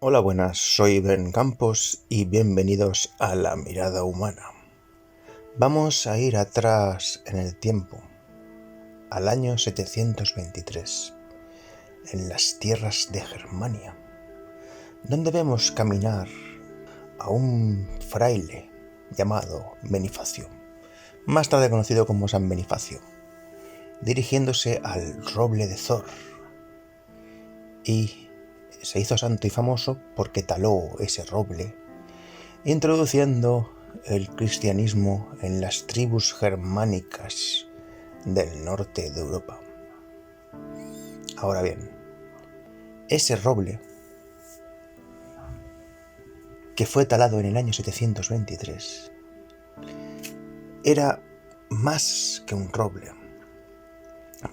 Hola, buenas, soy Ben Campos y bienvenidos a La Mirada Humana. Vamos a ir atrás en el tiempo, al año 723, en las tierras de Germania, donde vemos caminar a un fraile llamado Benifacio, más tarde conocido como San Benifacio, dirigiéndose al roble de Thor, y se hizo santo y famoso porque taló ese roble, introduciendo el cristianismo en las tribus germánicas del norte de Europa. Ahora bien, ese roble, que fue talado en el año 723, era más que un roble,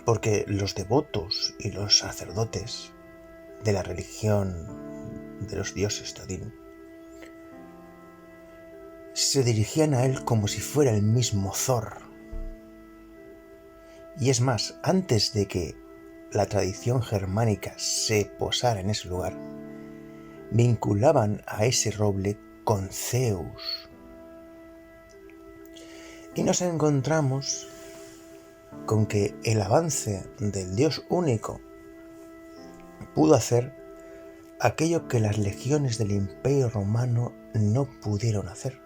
porque los devotos y los sacerdotes de la religión de los dioses de Odín se dirigían a él como si fuera el mismo Thor. Y es más, antes de que la tradición germánica se posara en ese lugar, vinculaban a ese roble con Zeus. Y nos encontramos con que el avance del Dios único pudo hacer aquello que las legiones del Imperio Romano no pudieron hacer,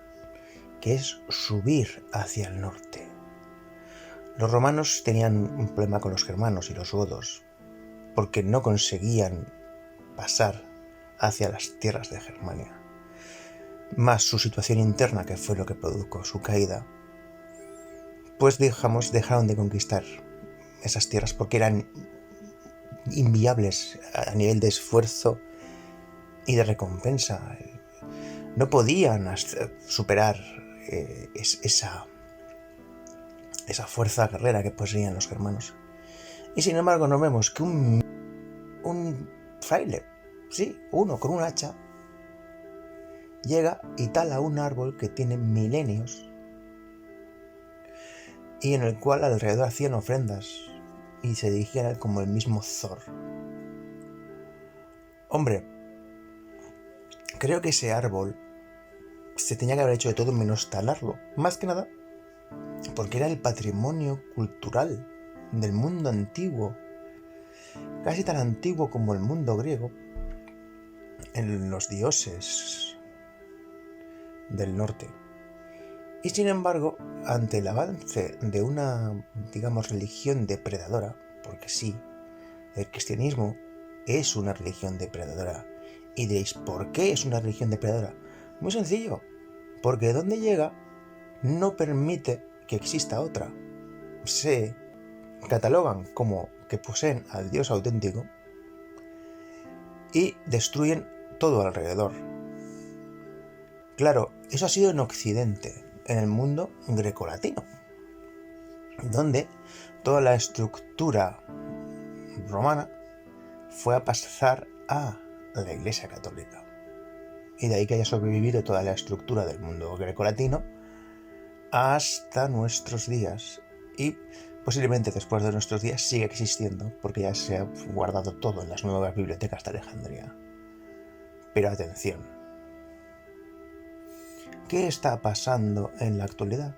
que es subir hacia el norte. Los romanos tenían un problema con los germanos y los godos, porque no conseguían pasar hacia las tierras de Germania. Más su situación interna, que fue lo que produjo su caída, pues dejaron de conquistar esas tierras porque eran inviables a nivel de esfuerzo y de recompensa. No podían superar esa fuerza guerrera que poseían los germanos. Y sin embargo nos vemos que un fraile, sí, uno con un hacha, llega y tala un árbol que tiene milenios y en el cual alrededor hacían ofrendas y se dirigían a él como el mismo Thor. Hombre, creo que ese árbol se tenía que haber hecho de todo menos talarlo, más que nada porque era el patrimonio cultural del mundo antiguo, casi tan antiguo como el mundo griego, en los dioses del norte. Y sin embargo, ante el avance de una, religión depredadora, porque sí, el cristianismo es una religión depredadora. Y diréis, ¿por qué es una religión depredadora? Muy sencillo, porque donde llega no permite que exista otra. Se catalogan como que poseen al Dios auténtico y destruyen todo alrededor. Claro, eso ha sido en Occidente, en el mundo grecolatino, donde toda la estructura romana fue a pasar a la Iglesia Católica. Y de ahí que haya sobrevivido toda la estructura del mundo grecolatino hasta nuestros días. Y posiblemente después de nuestros días siga existiendo, porque ya se ha guardado todo en las nuevas bibliotecas de Alejandría. Pero atención, ¿qué está pasando en la actualidad?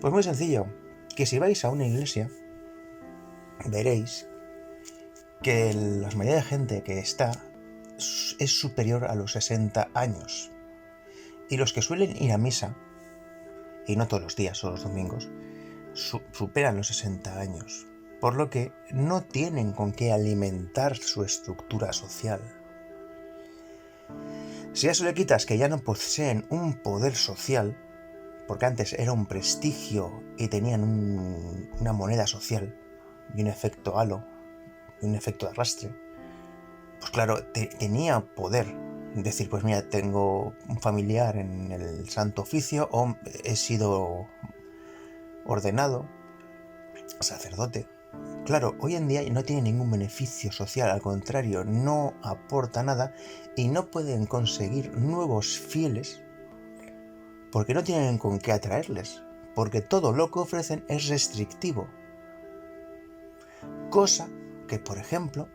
Pues muy sencillo, que si vais a una iglesia, veréis que la mayoría de gente que está es superior a los 60 años. Y los que suelen ir a misa, y no todos los días o los domingos, superan los 60 años, por lo que no tienen con qué alimentar su estructura social. Si a eso le quitas que ya no poseen un poder social, porque antes era un prestigio y tenían una moneda social y un efecto halo y un efecto de arrastre, pues claro, tenía poder decir, pues mira, tengo un familiar en el Santo Oficio o he sido ordenado sacerdote. Claro, hoy en día no tiene ningún beneficio social, al contrario, no aporta nada y no pueden conseguir nuevos fieles porque no tienen con qué atraerles, porque todo lo que ofrecen es restrictivo. Cosa que, por ejemplo,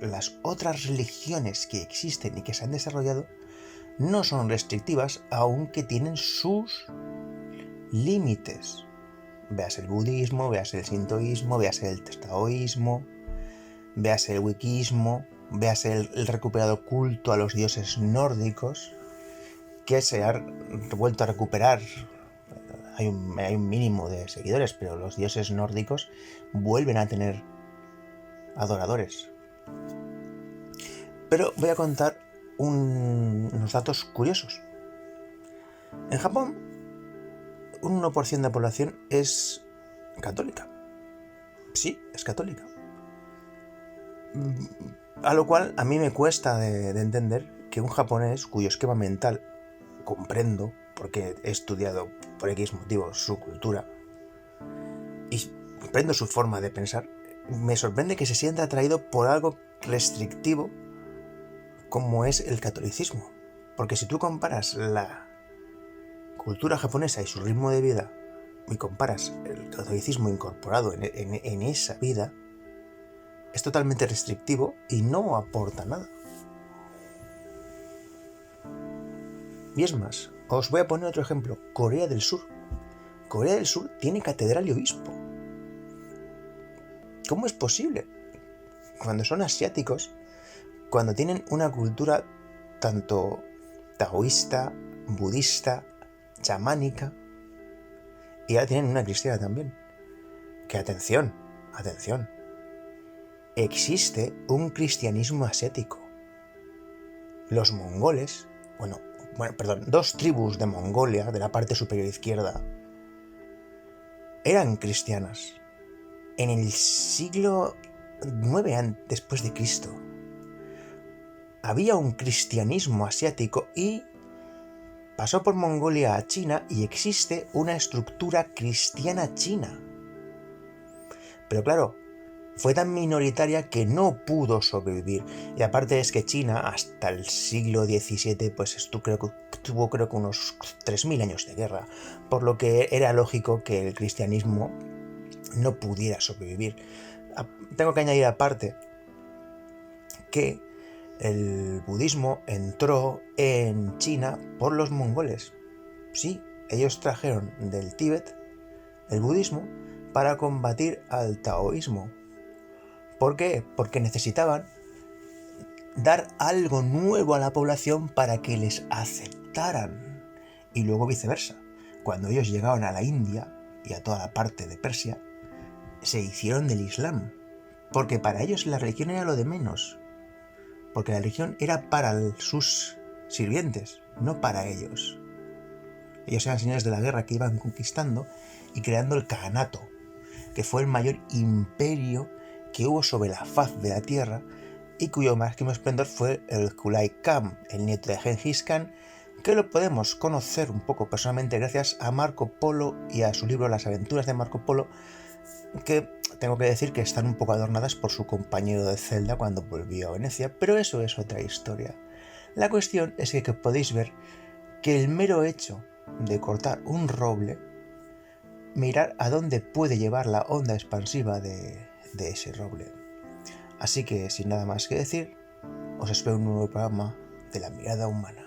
las otras religiones que existen y que se han desarrollado no son restrictivas, aunque tienen sus límites. Veas el budismo, veas el sintoísmo, veas el taoísmo, veas el wicquismo, veas el recuperado culto a los dioses nórdicos, que se ha vuelto a recuperar. Hay un mínimo de seguidores, pero los dioses nórdicos vuelven a tener adoradores. Pero voy a contar unos datos curiosos. En Japón, un 1% de la población es católica. Sí, es católica. A lo cual a mí me cuesta de entender que un japonés cuyo esquema mental comprendo, porque he estudiado por X motivos su cultura y comprendo su forma de pensar, me sorprende que se sienta atraído por algo restrictivo como es el catolicismo. Porque si tú comparas la cultura japonesa y su ritmo de vida y comparas el catolicismo incorporado en esa vida, es totalmente restrictivo y no aporta nada. Y es más, os voy a poner otro ejemplo. Corea del Sur. Corea del Sur tiene catedral y obispo. ¿Cómo es posible? Cuando son asiáticos, cuando tienen una cultura tanto taoísta, budista, chamánica, y ahora tienen una cristiana también. Que atención, existe un cristianismo asiático. Los mongoles, dos tribus de Mongolia, de la parte superior izquierda, eran cristianas. En el siglo IX después de Cristo había un cristianismo asiático y pasó por Mongolia a China y existe una estructura cristiana china. Pero claro, fue tan minoritaria que no pudo sobrevivir. Y aparte es que China, hasta el siglo XVII, pues tuvo creo que unos 3.000 años de guerra, por lo que era lógico que el cristianismo no pudiera sobrevivir. Tengo que añadir aparte que el budismo entró en China por los mongoles. Sí, ellos trajeron del Tíbet el budismo para combatir al taoísmo. ¿Por qué? Porque necesitaban dar algo nuevo a la población para que les aceptaran. Y luego viceversa. Cuando ellos llegaron a la India y a toda la parte de Persia, se hicieron del Islam. Porque para ellos la religión era lo de menos. Porque la religión era para sus sirvientes, no para ellos. Ellos eran señores de la guerra que iban conquistando y creando el Kaganato, que fue el mayor imperio que hubo sobre la faz de la tierra y cuyo máximo esplendor fue el Kublai Khan, el nieto de Gengis Khan, que lo podemos conocer un poco personalmente gracias a Marco Polo y a su libro Las aventuras de Marco Polo, que tengo que decir que están un poco adornadas por su compañero de celda cuando volvió a Venecia, pero eso es otra historia. La cuestión es que podéis ver que el mero hecho de cortar un roble, mirar a dónde puede llevar la onda expansiva de ese roble. Así que sin nada más que decir, os espero un nuevo programa de La Mirada Humana.